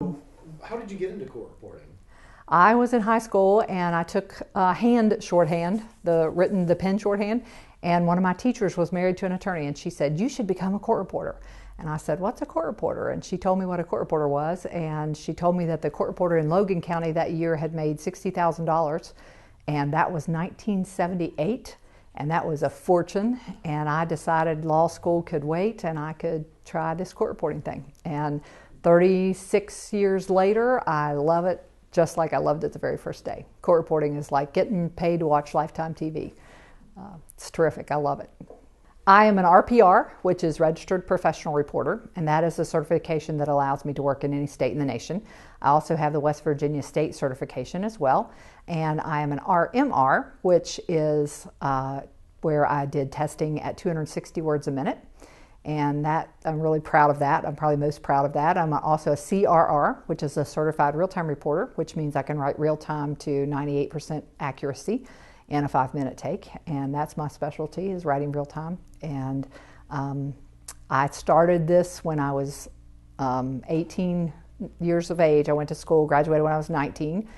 How did you get into court reporting? I was in high school and I took hand shorthand, the pen shorthand, and one of my teachers was married to an attorney and she said, "You should become a court reporter." And I said, "What's a court reporter?" And she told me what a court reporter was, and she told me that the court reporter in Logan County that year had made $60,000, and that was 1978, and that was a fortune. And I decided law school could wait and I could try this court reporting thing. And 36 years later, I love it just like I loved it the very first day. Court reporting is like getting paid to watch Lifetime TV. It's terrific. I love it. I am an RPR, which is Registered Professional Reporter, and that is a certification that allows me to work in any state in the nation. I also have the West Virginia State certification as well, and I am an RMR, which is where I did testing at 260 words a minute, and that I'm really proud of that. I'm probably most proud of that. I'm also a CRR, which is a Certified Real-Time Reporter, which means I can write real-time to 98% accuracy in a 5-minute take, and that's my specialty, is writing real time. And I started this when I was 18 years of age. I went to school, graduated when I was 19,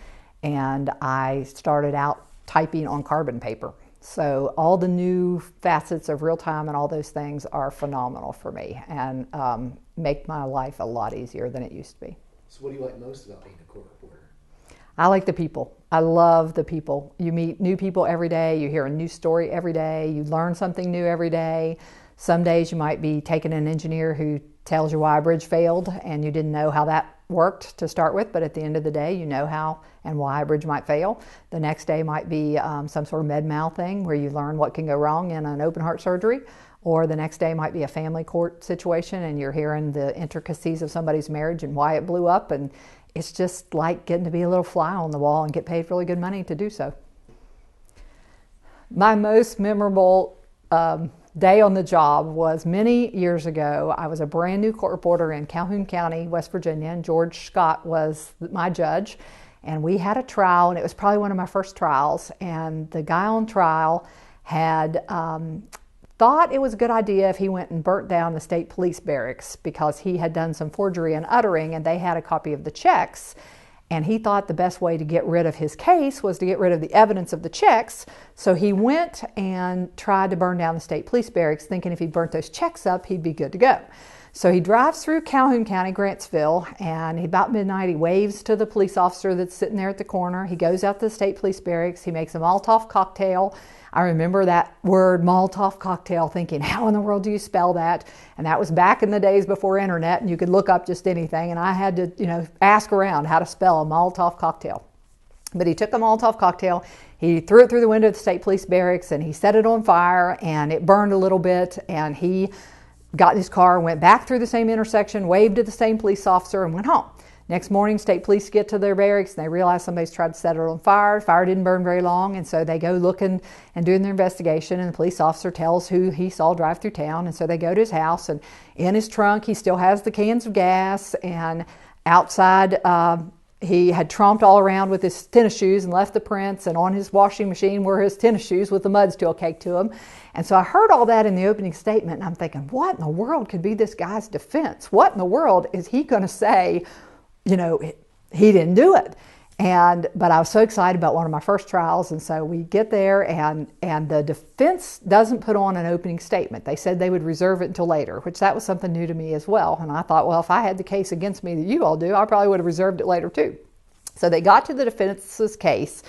and I started out typing on carbon paper. So all the new facets of real time and all those things are phenomenal for me and make my life a lot easier than it used to be. So what do you like most about being a court reporter? I like the people. I love the people. You meet new people every day. You hear a new story every day. You learn something new every day. Some days you might be taking an engineer who tells you why a bridge failed and you didn't know how that worked to start with, but at the end of the day you know how and why a bridge might fail. The next day might be some sort of med-mal thing where you learn what can go wrong in an open heart surgery. Or the next day might be a family court situation and you're hearing the intricacies of somebody's marriage and why it blew up, and it's just like getting to be a little fly on the wall and get paid really good money to do so. My most memorable day on the job was many years ago. I was a brand new court reporter in Calhoun County, West Virginia, and George Scott was my judge. And we had a trial, and it was probably one of my first trials. And the guy on trial had thought it was a good idea if he went and burnt down the state police barracks because he had done some forgery and uttering, and they had a copy of the checks. And he thought the best way to get rid of his case was to get rid of the evidence of the checks. So he went and tried to burn down the state police barracks, thinking if he burnt those checks up, he'd be good to go. So he drives through Calhoun County, Grantsville, and about midnight he waves to the police officer that's sitting there at the corner. He goes out to the state police barracks. He makes a Molotov cocktail. I remember that word, Molotov cocktail, thinking, how in the world do you spell that? And that was back in the days before internet, and you could look up just anything, and I had to, ask around how to spell a Molotov cocktail. But he took a Molotov cocktail, he threw it through the window of the state police barracks, and he set it on fire, and it burned a little bit, and he got in his car, went back through the same intersection, waved to the same police officer, and went home. Next morning, state police get to their barracks and they realize somebody's tried to set it on fire. Fire didn't burn very long, and so they go looking and doing their investigation, and the police officer tells who he saw drive through town, and so they go to his house, and in his trunk he still has the cans of gas, and outside he had tromped all around with his tennis shoes and left the prints, and on his washing machine were his tennis shoes with the mud still caked to them. And so I heard all that in the opening statement, and I'm thinking, what in the world could be this guy's defense? What in the world is he going to say? He didn't do it. But I was so excited about one of my first trials, and so we get there, and the defense doesn't put on an opening statement. They said they would reserve it until later, which that was something new to me as well. And I thought, well, if I had the case against me that you all do, I probably would have reserved it later too. So they got to the defense's case,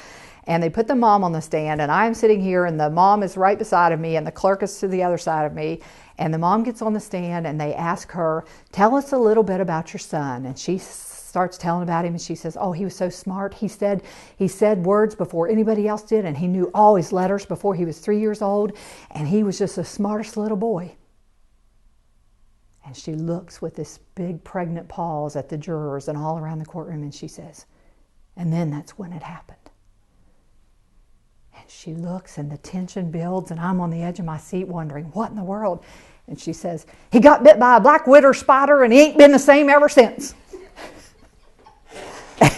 and they put the mom on the stand, and I'm sitting here, and the mom is right beside of me, and the clerk is to the other side of me. And the mom gets on the stand, and they ask her, tell us a little bit about your son. And she starts telling about him, and she says, oh, he was so smart. He said words before anybody else did, and he knew all his letters before he was 3 years old, and he was just the smartest little boy. And she looks with this big pregnant pause at the jurors and all around the courtroom, and she says, and then that's when it happened. And she looks, and the tension builds, and I'm on the edge of my seat wondering, what in the world? And she says, he got bit by a black widow spider, and he ain't been the same ever since.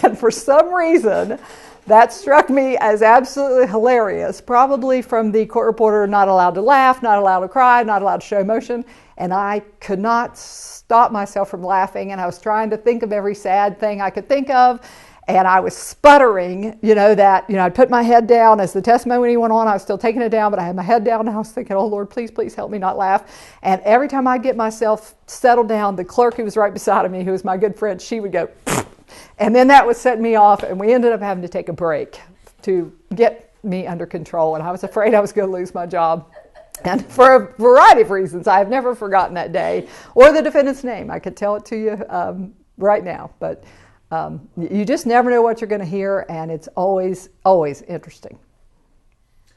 And for some reason, that struck me as absolutely hilarious, probably from the court reporter not allowed to laugh, not allowed to cry, not allowed to show emotion. And I could not stop myself from laughing, and I was trying to think of every sad thing I could think of. And I was sputtering, I'd put my head down as the testimony went on. I was still taking it down, but I had my head down, and I was thinking, oh, Lord, please, please help me not laugh. And every time I'd get myself settled down, the clerk who was right beside of me, who was my good friend, she would go, and then that would set me off, and we ended up having to take a break to get me under control. And I was afraid I was going to lose my job. And for a variety of reasons, I have never forgotten that day or the defendant's name. I could tell it to you right now, but you just never know what you're going to hear, and it's always, always interesting.